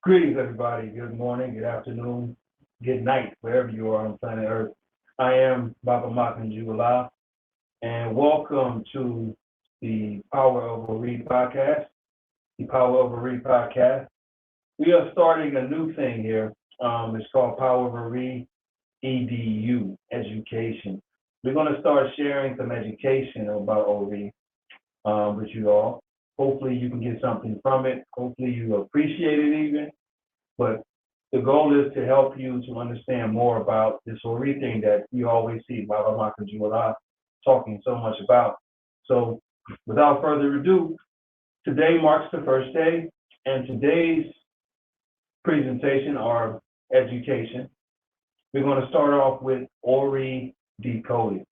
Greetings, everybody. Good morning, good afternoon, good night, wherever you are on planet Earth. I am Baba Makanjuwala, and welcome to the Power of Ori podcast. The Power of Ori podcast. We are starting a new thing here. It's called Power of Ori EDU, education. We're going to start sharing some education about Ori with you all. Hopefully, you can get something from it. Hopefully, you appreciate it even. But the goal is to help you to understand more about this Ori thing that you always see Baba Makanjuwala talking so much about. So without further ado, today marks the first day, and today's presentation or education, we're going to start off with Ori Decoded.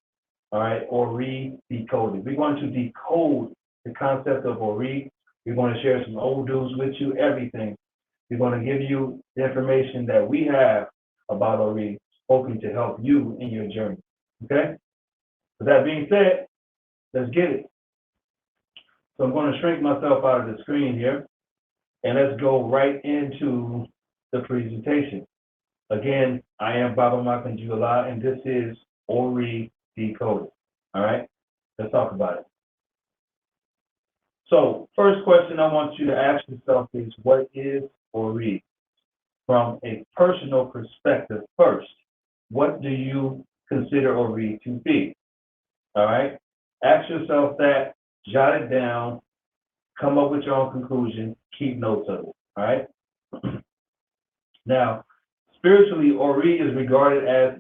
All right, Ori Decoded. We're going to decode the concept of Ori. We're going to share some old news with you, everything. We're going to give you the information that we have about Ori, hoping to help you in your journey. Okay? With that being said, let's get it. So I'm going to shrink myself out of the screen here, and let's go right into the presentation. Again, I am Baba Makanjuwala, and this is Ori Decoded. All right? Let's talk about it. So, first question I want you to ask yourself is, what is Ori? From a personal perspective first, what do you consider Ori to be? All right? Ask yourself that, jot it down, come up with your own conclusion, keep notes of it. All right? Now, spiritually, Ori is regarded as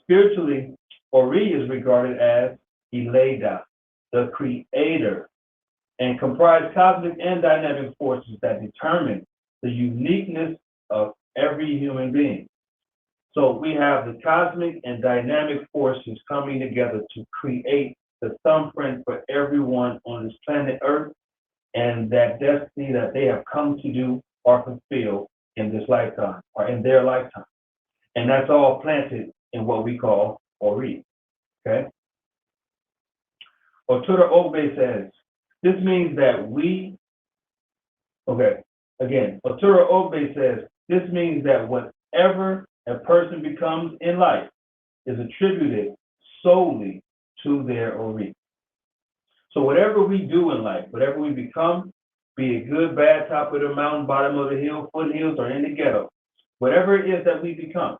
Spiritually, Ori is regarded as Eleda, the creator, and comprise cosmic and dynamic forces that determine the uniqueness of every human being. So we have the cosmic and dynamic forces coming together to create the thumbprint for everyone on this planet Earth and that destiny that they have come to do or fulfill in this lifetime or in their lifetime. And that's all planted in what we call Ori. Okay? Otura Ogbe says, this means that Otura Ogbe says, this means that whatever a person becomes in life is attributed solely to their Ori. So whatever we do in life, whatever we become, be it good, bad, top of the mountain, bottom of the hill, foothills, or in the ghetto, whatever it is that we become,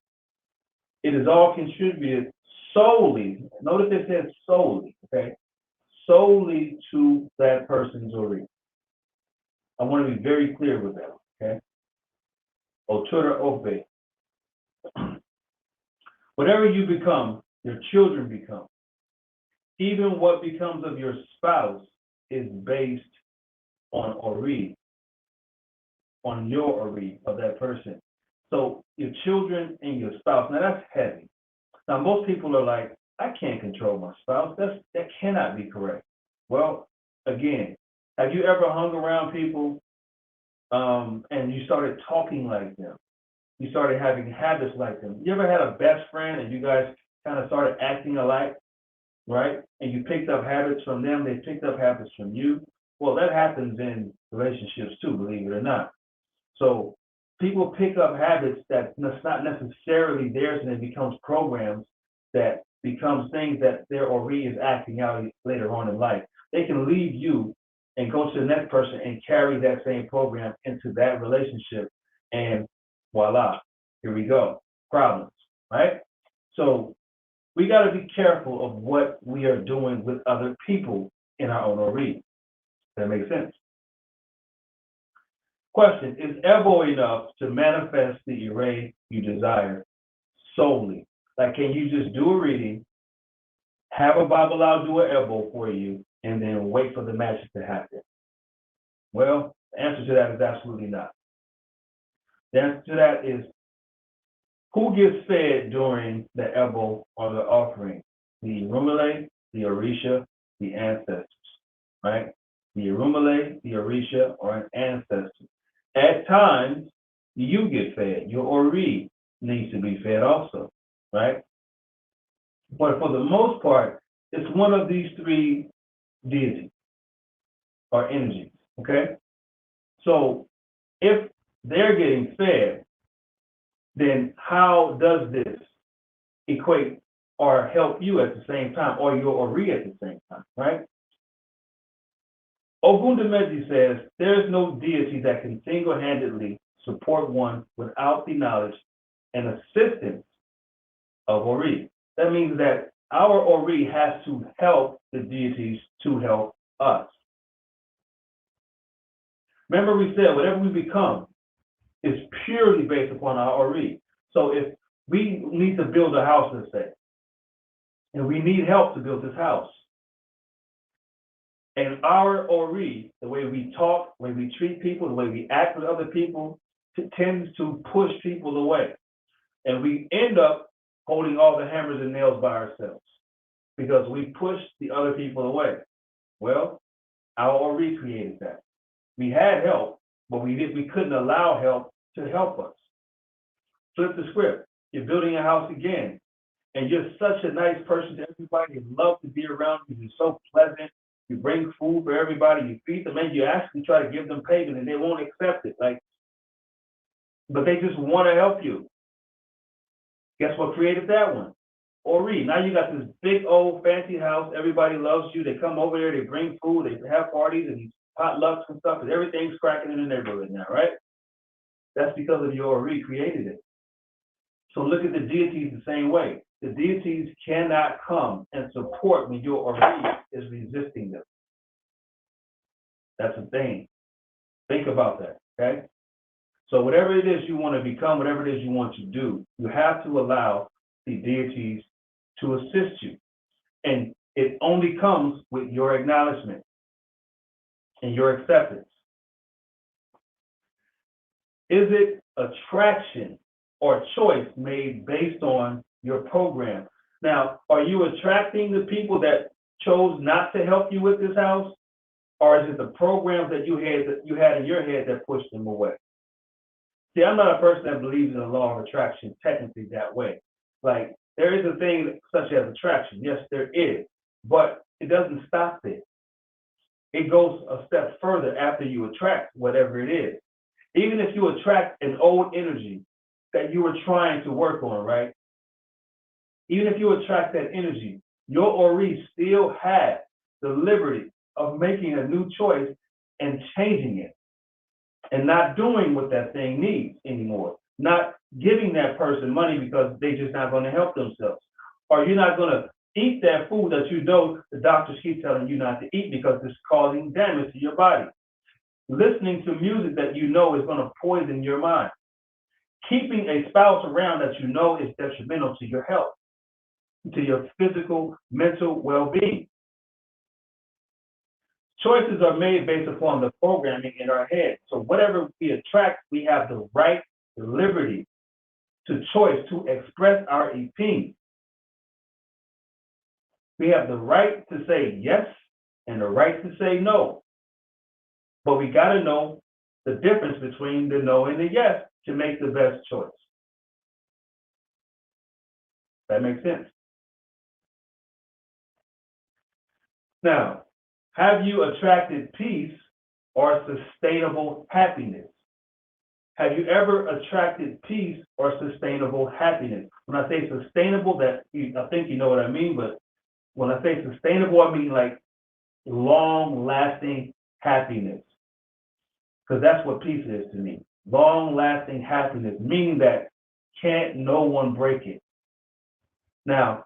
it is all contributed solely, notice it says solely, okay? Solely to that person's Ori. I want to be very clear with that, okay? Otura Obe. Whatever you become, your children become. Even what becomes of your spouse is based on Ori, on your Ori of that person. So your children and your spouse, now that's heavy. Now most people are like, I can't control my spouse. That cannot be correct. Well, again, have you ever hung around people and you started talking like them? You started having habits like them. You ever had a best friend and you guys kind of started acting alike, right? And you picked up habits from them, they picked up habits from you. Well, that happens in relationships too, believe it or not. So people pick up habits that's not necessarily theirs, and it becomes programs that becomes things that their Ori is acting out later on in life. They can leave you and go to the next person and carry that same program into that relationship, and voila, here we go, problems, right? So we got to be careful of what we are doing with other people in our own Ori. That makes sense. Question, is Ebo enough to manifest the array you desire solely? Like, can you just do a reading, have a Babalawo do an Ebo for you, and then wait for the magic to happen? Well, the answer to that is absolutely not. The answer to that is, who gets fed during the Ebo or the offering? The Irumale, the Orisha, the ancestors, right? The Irumale, the Orisha, or an ancestor. At times, you get fed. Your Ori needs to be fed also, right? But for the most part, it's one of these three deities or energies, okay? So if they're getting fed, then how does this equate or help you at the same time, or your Ori at the same time, right? Ogundemeji says, there is no deity that can single-handedly support one without the knowledge and assistance of Ori. That means that our Ori has to help the deities to help us. Remember we said whatever we become is purely based upon our Ori. So if we need to build a house, let's say, and we need help to build this house, and our Ori, the way we talk, the way we treat people, the way we act with other people, tends to push people away. And we end up holding all the hammers and nails by ourselves because we push the other people away. Well, our Ori created that. We had help, but we couldn't allow help to help us. Flip the script. You're building a house again, and you're such a nice person to everybody. You love to be around you. You're so pleasant. You bring food for everybody. You feed them, and you actually try to give them payment, and they won't accept it. But they just want to help you. Guess what created that one? Ori. Now you got this big old fancy house. Everybody loves you. They come over there. They bring food. They have parties and these potlucks and stuff. And everything's cracking in the neighborhood now, right? That's because of your Ori created it. So look at the deities the same way. The deities cannot come and support when your Ori is resisting them. That's a thing. Think about that, okay? So whatever it is you want to become, whatever it is you want to do, you have to allow the deities to assist you. And it only comes with your acknowledgement and your acceptance. Is it attraction or choice made based on your program? Now, are you attracting the people that chose not to help you with this house? Or is it the programs that you had in your head that pushed them away? See, I'm not a person that believes in the law of attraction technically that way. Like, there is a thing such as attraction. Yes, there is. But it doesn't stop there. It goes a step further after you attract whatever it is. Even if you attract an old energy that you were trying to work on, right? Even if you attract that energy, your Ori still has the liberty of making a new choice and changing it and not doing what that thing needs anymore. Not giving that person money because they're just not going to help themselves. Or you're not going to eat that food that you know the doctors keep telling you not to eat because it's causing damage to your body. Listening to music that you know is going to poison your mind. Keeping a spouse around that you know is detrimental to your health, to your physical, mental well-being. Choices are made based upon the programming in our head. So whatever we attract, we have the right, the liberty to choice to express our opinion. We have the right to say yes and the right to say no. But we got to know the difference between the no and the yes to make the best choice. That makes sense. Now, have you attracted peace or sustainable happiness? Have you ever attracted peace or sustainable happiness? When I say sustainable, I think you know what I mean, but when I say sustainable, I mean like long-lasting happiness. Because that's what peace is to me. Long-lasting happiness, meaning that can't no one break it. Now,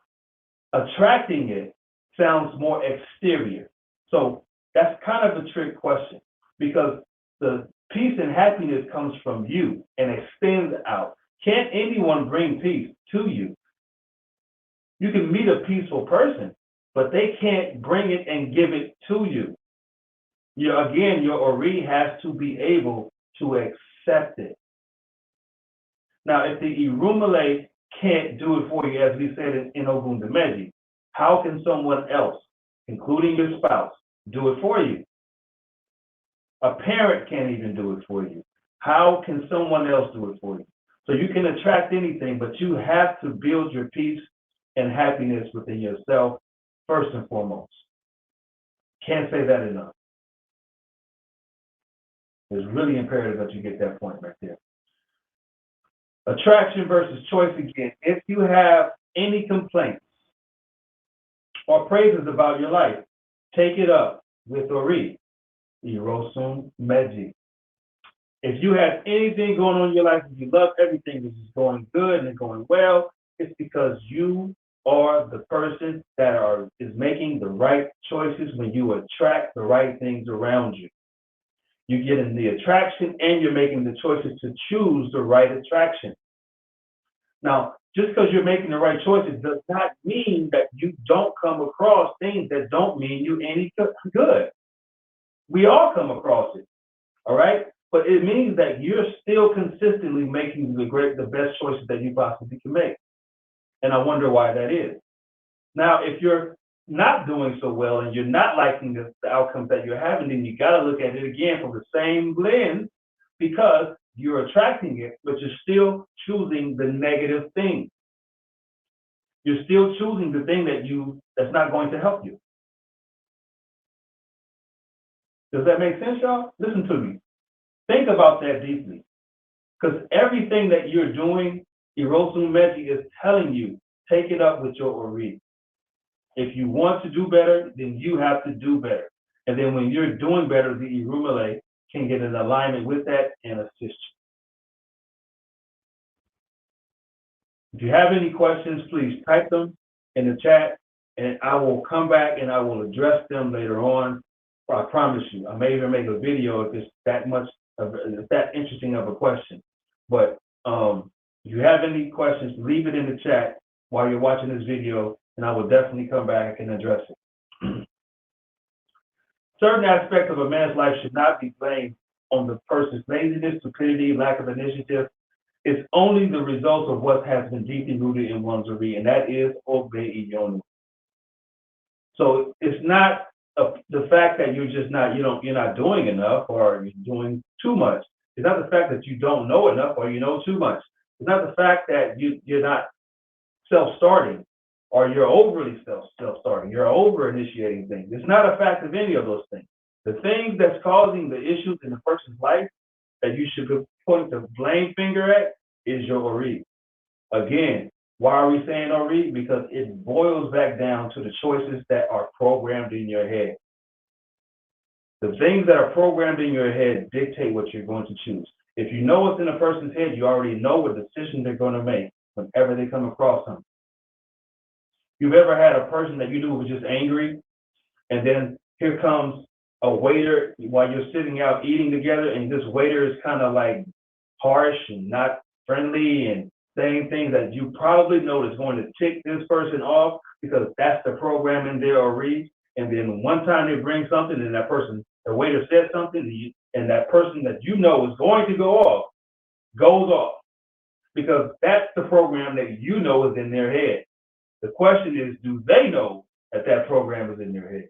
attracting it sounds more exterior. So that's kind of a trick question because the peace and happiness comes from you and extends out. Can't anyone bring peace to you? You can meet a peaceful person, but they can't bring it and give it to you. Your Ori has to be able to accept it. Now, if the Irumale can't do it for you, as we said in Ogundemeji, how can someone else, including your spouse, do it for you? A parent can't even do it for you. How can someone else do it for you? So you can attract anything, but you have to build your peace and happiness within yourself first and foremost. Can't say that enough. It's really imperative that you get that point right there. Attraction versus choice again. If you have any complaints or praises about your life, take it up with Ori, Irosum Meji. If you have anything going on in your life, if you love everything that is going good and going well, it's because you are the person that is making the right choices when you attract the right things around you. You're getting the attraction and you're making the choices to choose the right attraction. Now, just because you're making the right choices does not mean that you don't come across things that don't mean you any good. We all come across it, all right? But it means that you're still consistently making the best choices that you possibly can make. And I wonder why that is. Now, if you're not doing so well and you're not liking the outcomes that you're having, then you got to look at it again from the same lens, because you're attracting it, but you're still choosing the negative thing. You're still choosing the thing that's not going to help you. Does that make sense, y'all? Listen to me. Think about that deeply. Because everything that you're doing, Irosum Meji is telling you, take it up with your Ori. If you want to do better, then you have to do better. And then when you're doing better, the Irumale can get in alignment with that and assist you. If you have any questions, please type them in the chat, and I will come back and I will address them later on. I promise you. I may even make a video if it's that interesting of a question. But if you have any questions, leave it in the chat while you're watching this video, and I will definitely come back and address it. Certain aspects of a man's life should not be blamed on the person's laziness, stupidity, lack of initiative. It's only the result of what has been deeply rooted in one's Ori, and that is Obe Iyonu. So it's not the fact that you're not doing enough or you're doing too much. It's not the fact that you don't know enough or you know too much. It's not the fact that you're not self-starting or you're overly self-starting. You're over-initiating things. It's not a fact of any of those things. The thing that's causing the issues in a person's life that you should point the blame finger at is your Ori. Again, why are we saying Ori? Because it boils back down to the choices that are programmed in your head. The things that are programmed in your head dictate what you're going to choose. If you know what's in a person's head, you already know what decision they're going to make whenever they come across something. You've ever had a person that you knew was just angry, and then here comes a waiter while you're sitting out eating together, and this waiter is kind of like harsh and not friendly and saying things that you probably know is going to tick this person off because that's the program in their Ori. And then one time they bring something and the waiter said something, and that person that you know is going to go off, goes off. Because that's the program that you know is in their head. The question is, do they know that that program is in their head?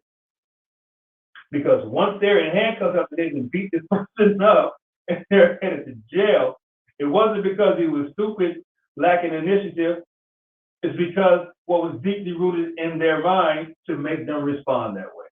Because once they're in handcuffs after they can beat this person up and they're headed to jail, it wasn't because he was stupid, lacking initiative. It's because what was deeply rooted in their mind to make them respond that way.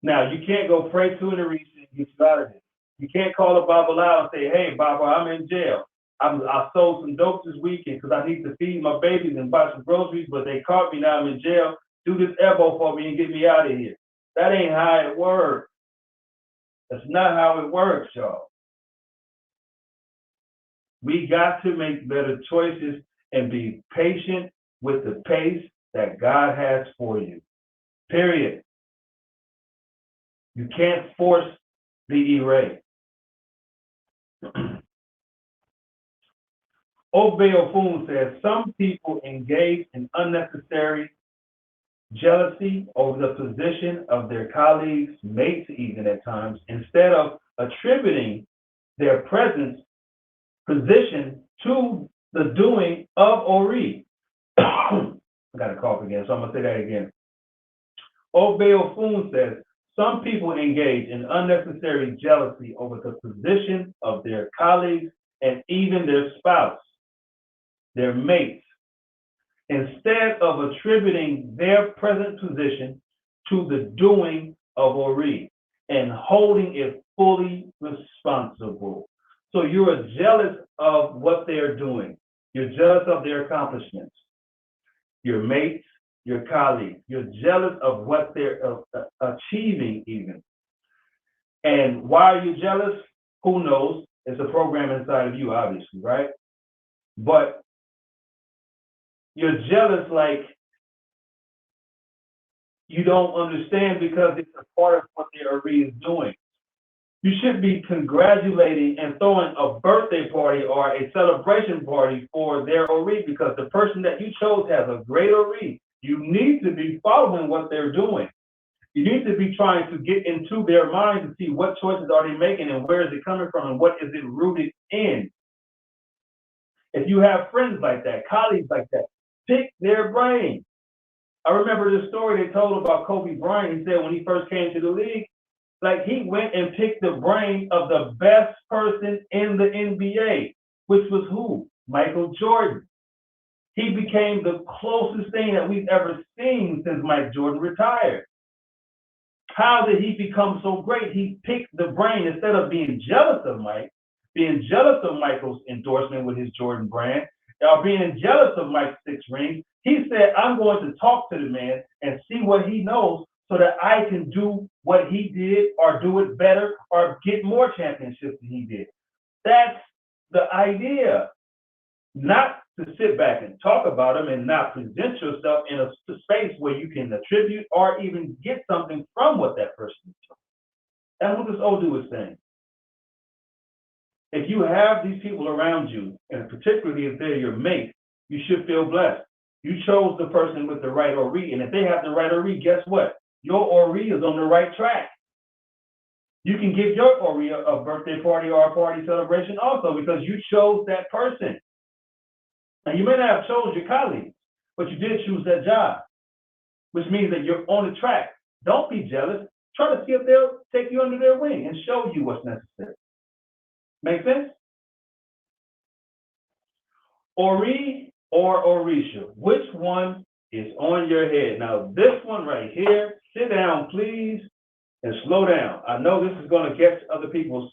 Now, you can't go pray to an Orisha and get you out of it. You can't call a Baba out and say, hey, Baba, I'm in jail. I sold some dope this weekend because I need to feed my babies and buy some groceries, but they caught me, now I'm in jail. Do this elbow for me and get me out of here. That ain't how it works. That's not how it works, y'all. We got to make better choices and be patient with the pace that God has for you. Period. You can't force the erase. Obeofun says, some people engage in unnecessary jealousy over the position of their colleagues, mates even at times, instead of attributing their position to the doing of Ori. I got a cough again, so I'm going to say that again. Obeofun says, some people engage in unnecessary jealousy over the position of their colleagues and even their spouse, their mates, instead of attributing their present position to the doing of Ori. and holding it fully responsible. So you are jealous of what they're doing. You're jealous of their accomplishments, your mates, your colleagues. You're jealous of what they're achieving even. And why are you jealous? Who knows? It's a program inside of you, obviously, right? But you're jealous like you don't understand because it's a part of what the Ori is doing. You should be congratulating and throwing a birthday party or a celebration party for their Ori because the person that you chose has a great Ori. You need to be following what they're doing. You need to be trying to get into their mind to see what choices are they making and where is it coming from and what is it rooted in. If you have friends like that, colleagues like that, pick their brain. I remember this story they told about Kobe Bryant. He said when he first came to the league, like he went and picked the brain of the best person in the NBA, which was who? Michael Jordan. He became the closest thing that we've ever seen since Mike Jordan retired. How did he become so great? He picked the brain instead of being jealous of Mike, being jealous of Michael's endorsement with his Jordan brand, or being jealous of Mike's 6 rings. He said, I'm going to talk to the man and see what he knows so that I can do what he did or do it better or get more championships than he did. That's the idea. Not to sit back and talk about them and not present yourself in a space where you can attribute or even get something from what that person is doing. That's what this Odu is saying. If you have these people around you, and particularly if they're your mate, you should feel blessed. You chose the person with the right Ori, and if they have the right Ori, guess what? Your Ori is on the right track. You can give your Ori a birthday party or a party celebration also because you chose that person. And you may not have chosen your colleagues, but you did choose that job, which means that you're on the track. Don't be jealous. Try to see if they'll take you under their wing and show you what's necessary. Make sense? Ori or Orisha, which one is on your head? Now, this one right here, sit down, please, and slow down. I know this is going to catch other people's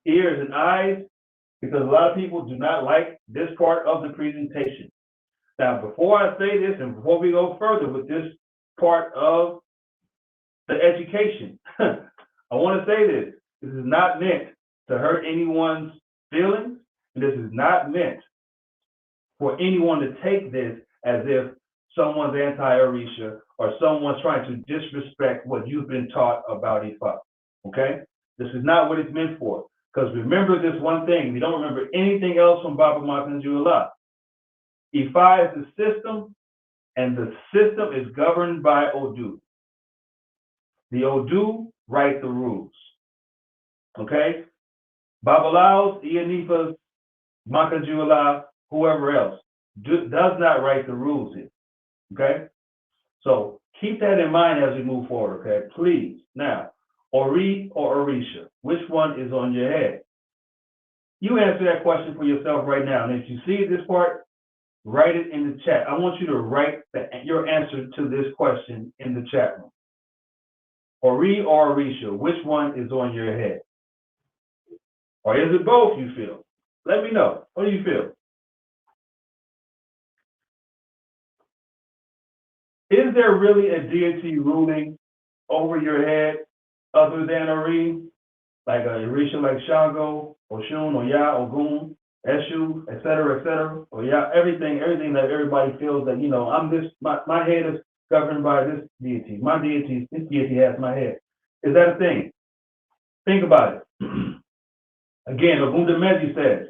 ears and eyes because a lot of people do not like this part of the presentation. Now, before I say this and before we go further with this part of the education, I want to say this. This is not meant to hurt anyone's feelings. And this is not meant for anyone to take this as if someone's anti-Orisha or someone's trying to disrespect what you've been taught about Ifa. Okay? This is not what it's meant for. Because remember this one thing. We don't remember anything else from Baba Makanjula. Ifa is the system, and the system is governed by Odu. The Odu write the rules. Okay? Babalaos, Ianifas, Makanjula, whoever else does not write the rules here. Okay? So keep that in mind as we move forward, okay? Please. Now, Ori or Orisha, which one is on your head? You answer that question for yourself right now. And if you see this part, write it in the chat. I want you to write your answer to this question in the chat room. Ori or Orisha, which one is on your head? Or is it both you feel? Let me know. What do you feel? Is there really a deity ruling over your head other than Ori? Like a Orisha like Shango, Oshun, Oya, Ogun, Eshu, etc., or yeah, everything that everybody feels that, you know, I'm this, my head is governed by this deity. This deity has my head. Is that a thing? Think about it. Again, Ogunda Meji says,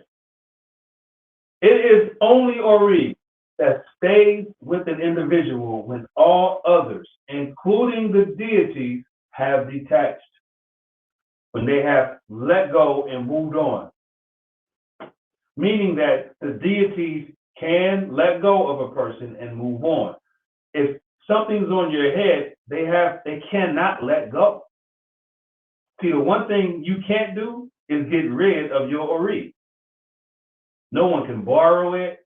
it is only Ori that stays with an individual when all others, including the deities, have detached, when they have let go and moved on. Meaning that the deities can let go of a person and move on. If something's on your head, they cannot let go. See, the one thing you can't do is get rid of your Ori. No one can borrow it.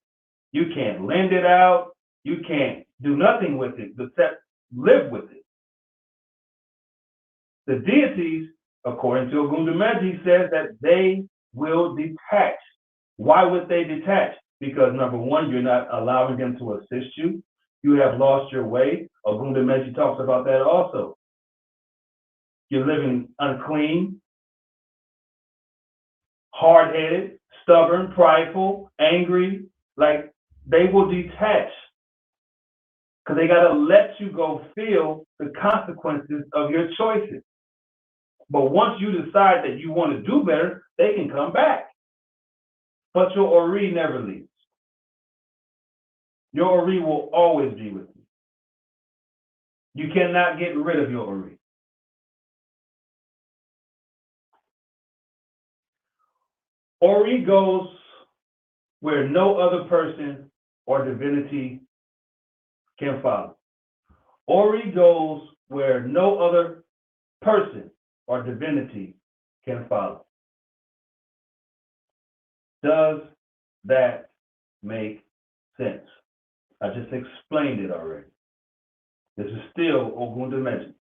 You can't lend it out. You can't do nothing with it except live with it. The deities according to Ogundemeji, says that they will detach. Why would they detach? Because number one, you're not allowing them to assist you. You have lost your way. Ogundemeji talks about that also. You're living unclean, hard-headed, stubborn, prideful, angry. Like, they will detach because they got to let you go feel the consequences of your choices. But once you decide that you want to do better, they can come back. But your Ori never leaves. Your Ori will always be with you. You cannot get rid of your Ori. Ori goes where no other person or divinity can follow. Ori goes where no other person or divinity can follow. Does that make sense? I just explained it already. This is still Ogundemeji.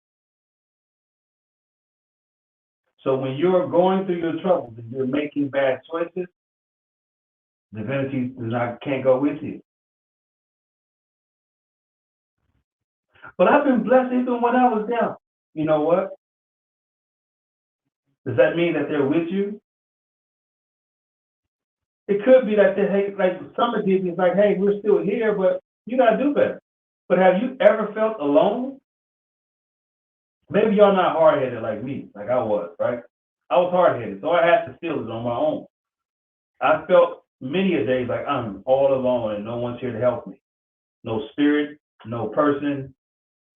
So when you're going through your troubles and you're making bad choices, divinity can't go with you. But I've been blessed even when I was down. You know what? Does that mean that they're with you? It could be that hey, like some of these is like, hey, we're still here, but you gotta do better. But have you ever felt alone? Maybe y'all not hard-headed like me, like I was, right? I was hard-headed, so I had to feel it on my own. I felt many a days like I'm all alone and no one's here to help me. No spirit, no person.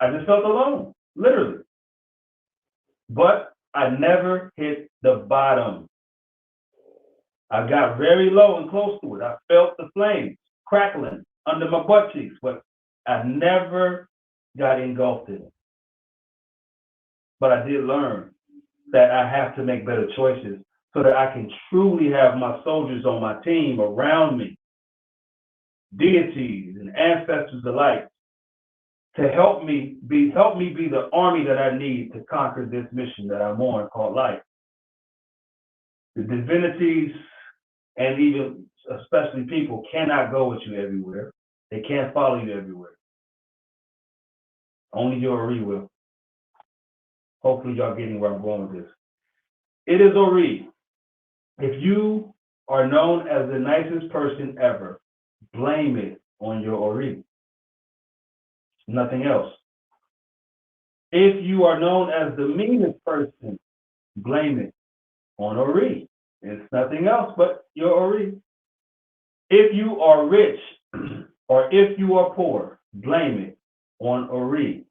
I just felt alone, literally. But I never hit the bottom. I got very low and close to it. I felt the flames crackling under my butt cheeks, but I never got engulfed in it. But I did learn that I have to make better choices so that I can truly have my soldiers on my team around me, deities and ancestors alike, to help me be the army that I need to conquer this mission that I'm on called life. The divinities and even especially people cannot go with you everywhere. They can't follow you everywhere. Only your Ori will. Hopefully y'all getting where I'm going with this. It is Ori. If you are known as the nicest person ever, blame it on your Ori. Nothing else. If you are known as the meanest person, blame it on Ori. It's nothing else but your Ori. If you are rich or if you are poor, blame it on Ori.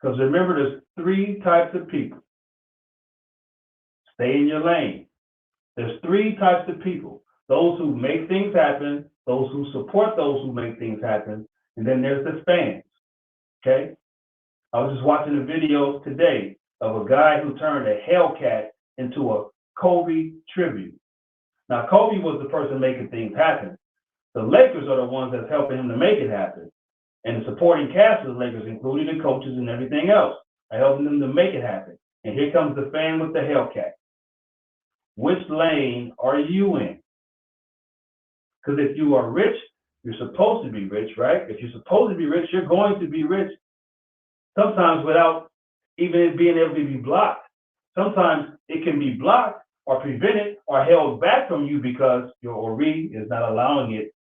Because remember, there's three types of people. Stay in your lane. There's three types of people. Those who make things happen, those who support those who make things happen, and then there's the fans. Okay? I was just watching a video today of a guy who turned a Hellcat into a Kobe tribute. Now, Kobe was the person making things happen. The Lakers are the ones that's helping him to make it happen. And the supporting cast of the Lakers, including the coaches and everything else, are helping them to make it happen. And here comes the fan with the Hellcat. Which lane are you in? Because if you are rich, you're supposed to be rich, right? If you're supposed to be rich, you're going to be rich. Sometimes without even being able to be blocked. Sometimes it can be blocked or prevented or held back from you because your Ori is not allowing it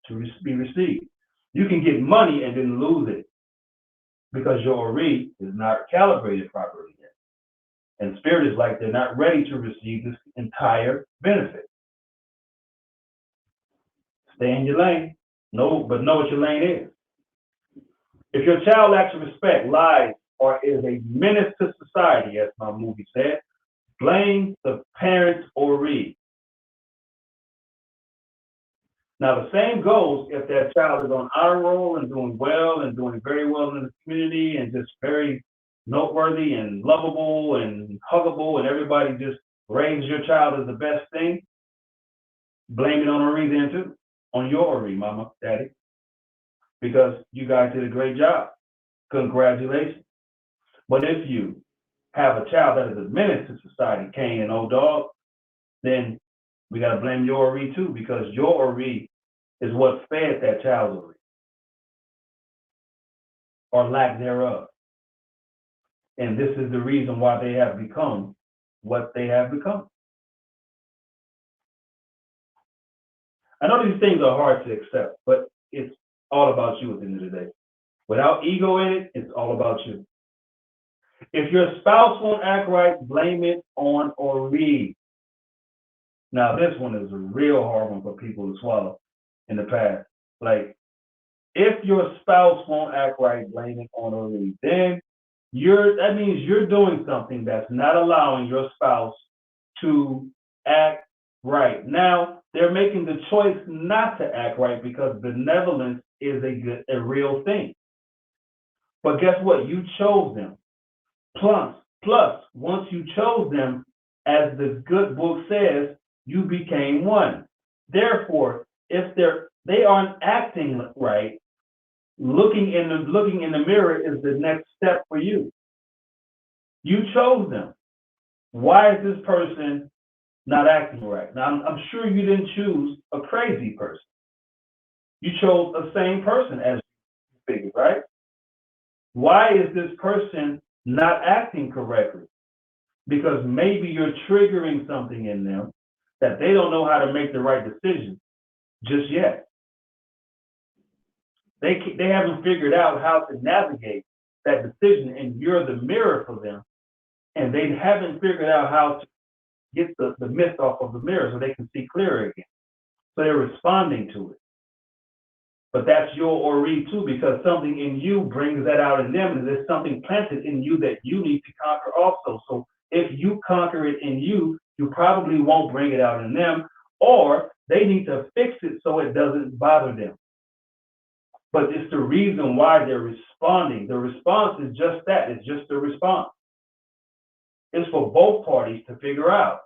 to be received. You can get money and then lose it because your Ori is not calibrated properly yet. And spirit is like they're not ready to receive this entire benefit. Stay in your lane. But know what your lane is. If your child lacks respect, lies, or is a menace to society, as my movie said, blame the parents Ori. Now, the same goes if that child is on honor roll and doing well and doing very well in the community and just very noteworthy and lovable and huggable and everybody just raves your child as the best thing. Blame it on Ori then too, on your Ori, mama, daddy, because you guys did a great job. Congratulations. But if you have a child that is a menace to society, Kane and old dog, then we got to blame your Ori too, because your Ori is what fed that child's Ori, or lack thereof. And this is the reason why they have become what they have become. I know these things are hard to accept, but it's all about you at the end of the day. Without ego in it, it's all about you. If your spouse won't act right, blame it on Ori. Now, this one is a real hard one for people to swallow in the past. Like, if your spouse won't act right, blame it on Ori. Then that means you're doing something that's not allowing your spouse to act right. Now, they're making the choice not to act right because benevolence is a real thing. But guess what? You chose them. Plus, once you chose them, as the good book says, you became one. Therefore, if they aren't acting right, looking in the mirror is the next step for you. You chose them. Why is this person not acting right? Now, I'm sure you didn't choose a crazy person. You chose a sane person, as you figured, right? Why is this person not acting correctly? Because maybe you're triggering something in them that they don't know how to make the right decision just yet. They haven't figured out how to navigate that decision, and you're the mirror for them, and they haven't figured out how to get the mist off of the mirror so they can see clearer again. So they're responding to it. But that's your Ori too, because something in you brings that out in them, and there's something planted in you that you need to conquer also. So if you conquer it in you, you probably won't bring it out in them, or they need to fix it so it doesn't bother them. But it's the reason why they're responding. The response is just that. It's just a response. It's for both parties to figure out.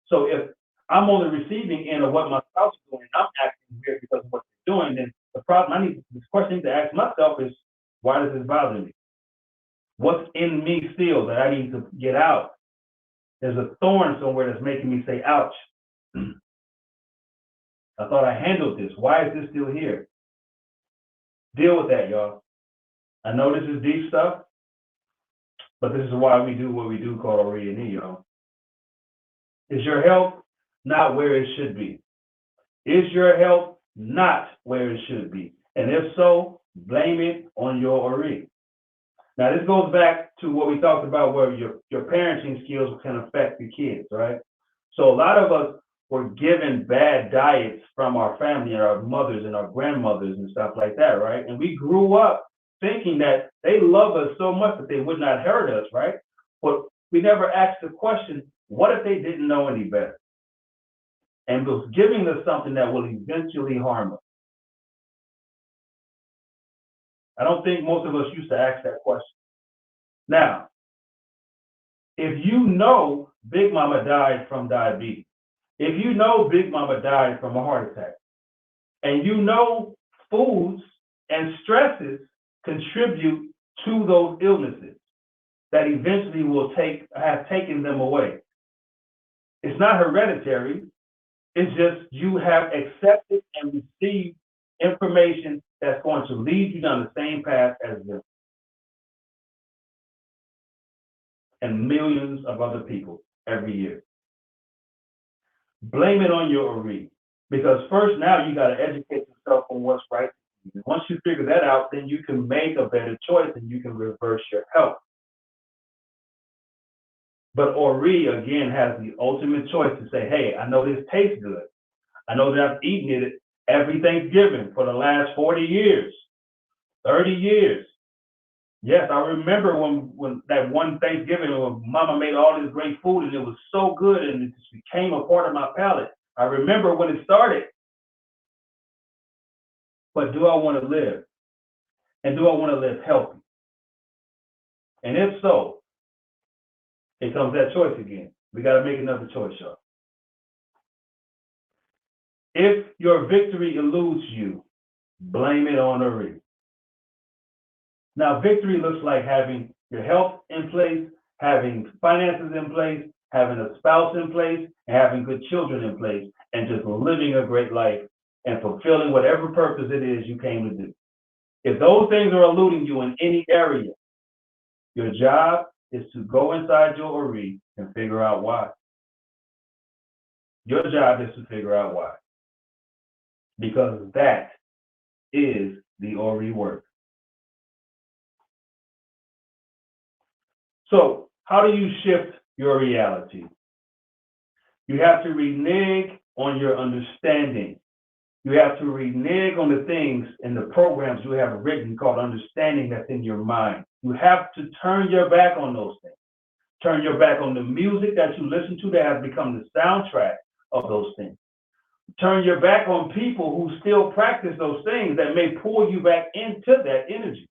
So if I'm on the receiving end of what my spouse is doing, I'm acting weird because of what they're doing, then the question I need to ask myself is, why does this bother me? What's in me still that I need to get out? There's a thorn somewhere that's making me say, ouch. I thought I handled this. Why is this still here? Deal with that, y'all. I know this is deep stuff, but this is why we do what we do called Ori EDU, y'all. Is your health not where it should be? Is your health not where it should be? And if so, blame it on your Ori. Now, this goes back to what we talked about, where your parenting skills can affect your kids, right? So a lot of us were given bad diets from our family and our mothers and our grandmothers and stuff like that, right? And we grew up thinking that they love us so much that they would not hurt us, right? But we never asked the question, what if they didn't know any better and was giving us something that will eventually harm us? I don't think most of us used to ask that question. Now, if you know Big Mama died from diabetes, if you know Big Mama died from a heart attack, and you know foods and stresses contribute to those illnesses that eventually will have taken them away. It's not hereditary. It's just you have accepted and received information that's going to lead you down the same path as them and millions of other people every year. Blame it on your Ori, because first now you got to educate yourself on what's right. Once you figure that out, then you can make a better choice and you can reverse your health. But Ori, again, has the ultimate choice to say, hey, I know this tastes good. I know that I've eaten it every Thanksgiving for the last 40 years, 30 years. Yes, I remember when that one Thanksgiving when Mama made all this great food and it was so good and it just became a part of my palate. I remember when it started. But do I want to live? And do I want to live healthy? And if so, it comes that choice again. We got to make another choice, y'all. If your victory eludes you, blame it on Ori. Now, victory looks like having your health in place having finances in place, having a spouse in place, and having good children in place, and just living a great life and fulfilling whatever purpose it is you came to do. If those things are eluding you in any area, your job is to go inside your Ori and figure out why. Your job is to figure out why. Because that is the Ori work. So, how do you shift your reality? You have to renege on your understanding. You have to renege on the things and the programs you have written called understanding that's in your mind. You have to turn your back on those things. Turn your back on the music that you listen to that has become the soundtrack of those things. Turn your back on people who still practice those things that may pull you back into that energy.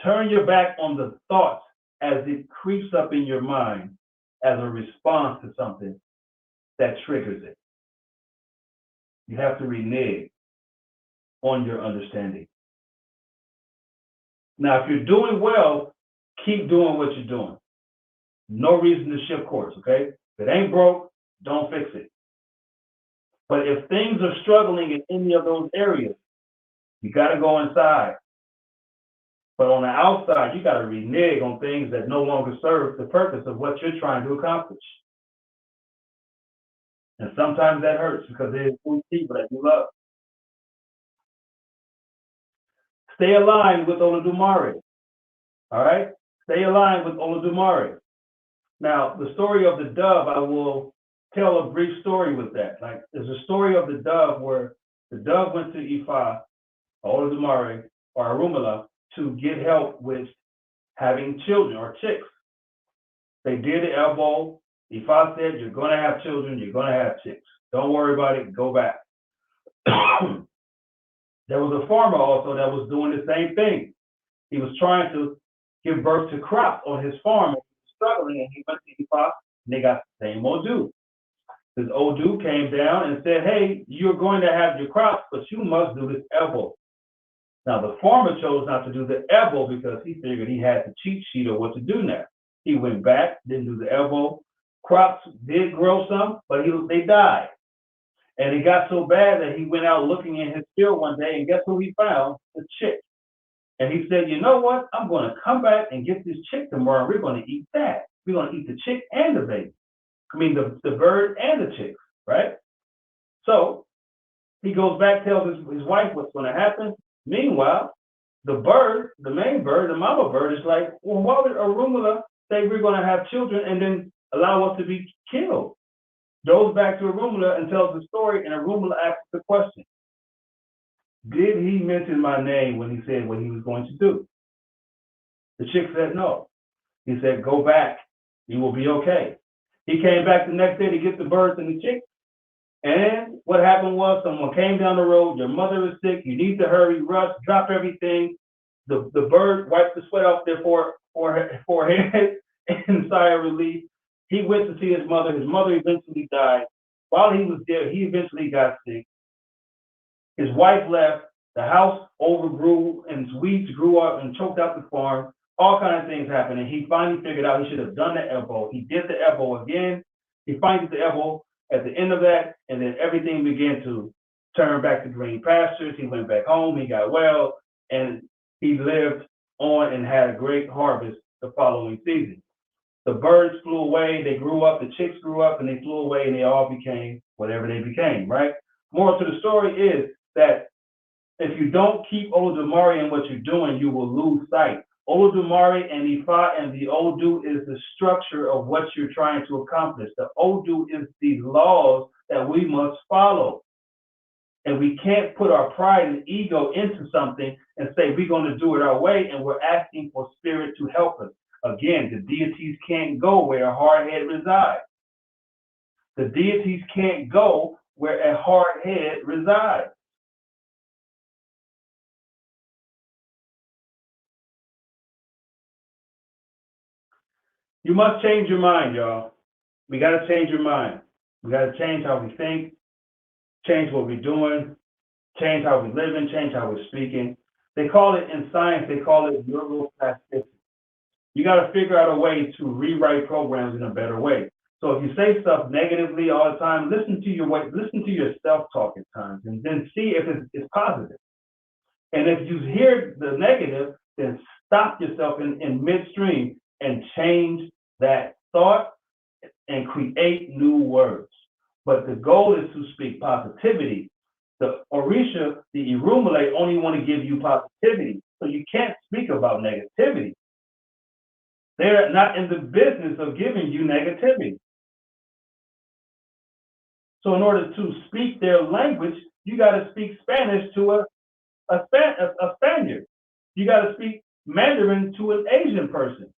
Turn your back on the thoughts as it creeps up in your mind as a response to something that triggers it. You have to renege on your understanding. Now, if you're doing well, keep doing what you're doing. No reason to shift course, okay? If it ain't broke, don't fix it. But if things are struggling in any of those areas, you got to go inside. But on the outside, you got to renege on things that no longer serve the purpose of what you're trying to accomplish. And sometimes that hurts because there's people that you love. Stay aligned with Olodumare. All right? Stay aligned with Olodumare. Now, the story of the dove, I will tell a brief story with that. Like, there's a story of the dove where the dove went to Ifa, or Olodumare, or Arumala to get help with having children or chicks. They did the elbow. Ifa said, you're going to have children, you're going to have chicks. Don't worry about it, go back. There was a farmer also that was doing the same thing. He was trying to give birth to crops on his farm, and he was struggling, and he went to Ifa, and they got the same old dude. This old dude came down and said, hey, you're going to have your crops, but you must do this elbow. Now, the farmer chose not to do the elbow because he figured he had the cheat sheet of what to do now. He went back, didn't do the elbow. Crops did grow some, but they died. And it got so bad that he went out looking in his field one day, and guess who he found? The chick. And he said, you know what? I'm going to come back and get this chick tomorrow. We're going to eat that. We're going to eat the chick and the baby. I mean, the bird and the chick, right? So he goes back, tells his wife what's going to happen. Meanwhile, the bird, the main bird, the mama bird is like, well, why would Arumala say we're going to have children and then allow us to be killed? Goes back to Arumala and tells the story, and Arumala asks the question, did he mention my name when he said what he was going to do? The chick said no. He said, go back, you will be okay. He came back the next day to get the birds and the chick, and what happened was someone came down the road, your mother is sick, you need to hurry, rush, drop everything. The bird wiped the sweat off their forehead in sigh of relief. He went to see his mother eventually died. While he was there, he eventually got sick. His wife left, the house overgrew, and weeds grew up and choked out the farm. All kinds of things happened, and he finally figured out he should have done the elbow. He did the elbow again. He finally did the elbow at the end of that, and then everything began to turn back to green pastures. He went back home, he got well, and he lived on and had a great harvest the following season. The birds flew away, they grew up, the chicks grew up, and they flew away, and they all became whatever they became, right? Moral to the story is that if you don't keep Olodumare in what you're doing, you will lose sight. Olodumare and Ifa and the Odu is the structure of what you're trying to accomplish. The Odu is the laws that we must follow. And we can't put our pride and ego into something and say we're going to do it our way, and we're asking for spirit to help us. Again, the deities can't go where a hard head resides. The deities can't go where a hard head resides. You must change your mind, y'all. We got to change your mind. We got to change how we think, change what we're doing, change how we're living, change how we're speaking. They call it in science, they call it neuroplasticity. You got to figure out a way to rewrite programs in a better way. So if you say stuff negatively all the time, listen to your self-talk at times, and then see if it's positive. And if you hear the negative, then stop yourself in midstream and change that thought and create new words. But the goal is to speak positivity. The Orisha, the Irumale, only want to give you positivity. So you can't speak about negativity. They're not in the business of giving you negativity. So in order to speak their language, you got to speak Spanish to a Spaniard. You got to speak Mandarin to an Asian person.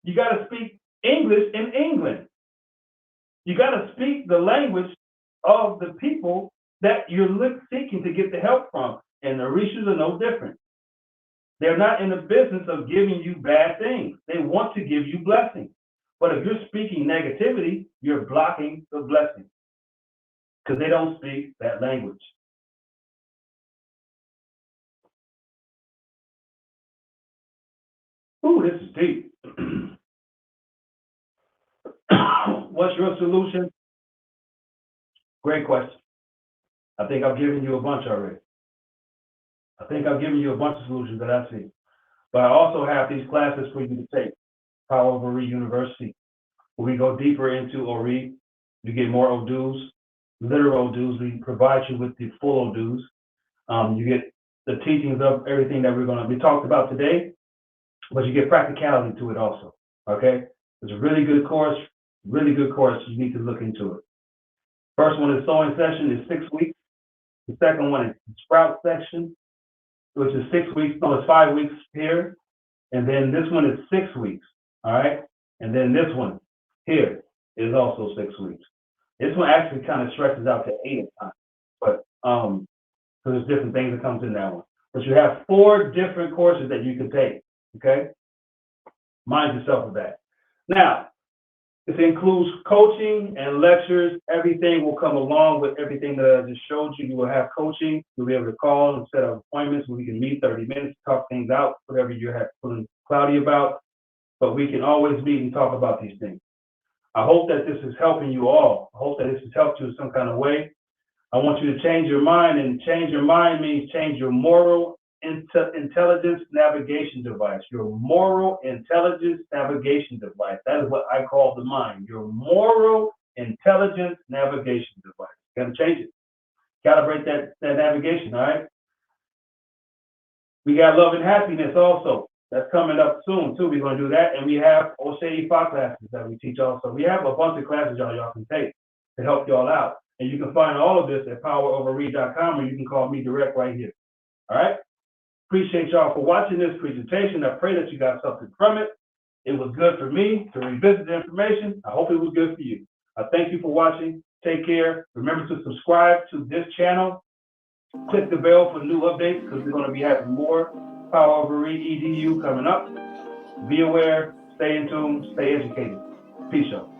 You got to speak English in England. You got to speak the language of the people that you're seeking to get the help from. And the Orishas are no different. They're not in the business of giving you bad things. They want to give you blessings. But if you're speaking negativity, you're blocking the blessing because they don't speak that language. Ooh, this is deep. What's your solution? Great question. I think I've given you a bunch already. I think I've given you a bunch of solutions that I see. But I also have these classes for you to take. Power of Ori University, where we go deeper into Ori. You get more Odus, literal Odus. We provide you with the full Odus. You get the teachings of everything that we talked about today, but you get practicality to it also. Okay? It's a really good course. Really good course. You need to look into it. First one is sewing session, is 6 weeks. The second one is sprout section, which is 6 weeks. No, it's 5 weeks here. And then this one is 6 weeks. All right. And then this one here is also 6 weeks. This one actually kind of stretches out to 8 times. But so there's different things that comes in that one. But you have 4 different courses that you can take. Okay. Mind yourself of that. Now, this includes coaching and lectures. Everything will come along with everything that I just showed you. You will have coaching. You'll be able to call and set up appointments where we can meet 30 minutes, talk things out, whatever you have feeling cloudy about. But we can always meet and talk about these things. I hope that this is helping you all. I hope that this has helped you in some kind of way. I want you to change your mind, and change your mind means change your moral intelligence navigation device. Your moral intelligence navigation device. That is what I call the mind. Your moral intelligence navigation device. You got to change it. Calibrate that navigation, all right? We got love and happiness also. That's coming up soon, too. We're going to do that. And we have Osei Ifa classes that we teach also. We have a bunch of classes y'all can take to help y'all out. And you can find all of this at poweroveread.com, or you can call me direct right here. All right? Appreciate y'all for watching this presentation. I pray that you got something from it. It was good for me to revisit the information. I hope it was good for you. I thank you for watching. Take care. Remember to subscribe to this channel. Click the bell for new updates because we're going to be having more Power of Ori EDU coming up. Be aware, stay in tune, stay educated. Peace out.